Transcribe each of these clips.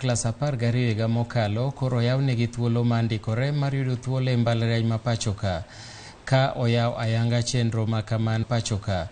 Klas 12 higa mokalo koro yawnegi thuolo mar ndikore mar yudo thuolo e mbalariany ma pachoka. Ka oyaw ayanga chenro ma kamano pachoka.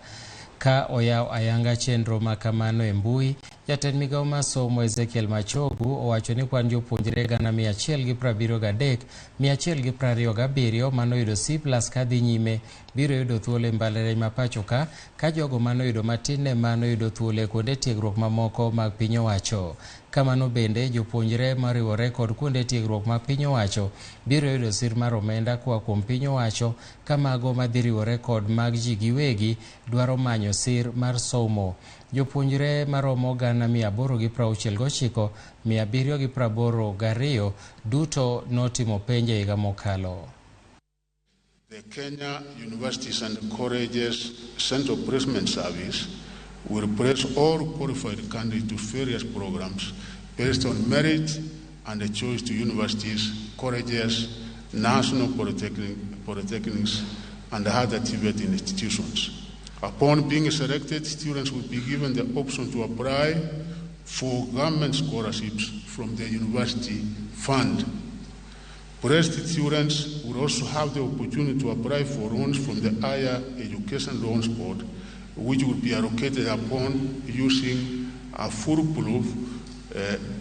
Ka oyaw ayanga chenro ma kamano e mbui, jatend migawo mar somo Ezekiel Machogu owacho ni kwan jopuonjre 173,127 manoyudo C+ kadhi nyime biro yudo thuolo e mbalariany ma pachoka, ka jogo manoyudo matin ne manoyudo thuolo e kuonde tiegruok mamoko mag piny owacho. Kamano bende, jopuonjre ma riwore kod kuonde tiegruok mag piny owacho biro yudo sir mar omenda koa kuom piny owacho, ka mago madhi riwore kod mag ji giwegi dwaro manyo sir mar somo. Jopuonjre maromo 869, 782 duto notimo penj e higa mokalo. The Kenya Universities and Colleges Central Placement Service will place all qualified candidates to various programs based on merit and a choice to universities, colleges, national polytechnics, and other TVET institutions. Upon being selected, students will be given the option to apply for government scholarships from the university fund. Placed students will also have the opportunity to apply for loans from the Higher Education Loans Board, which will be allocated upon using a foolproof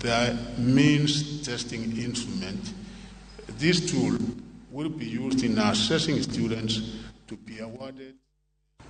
the means testing instrument. This tool will be used in assessing students to be awarded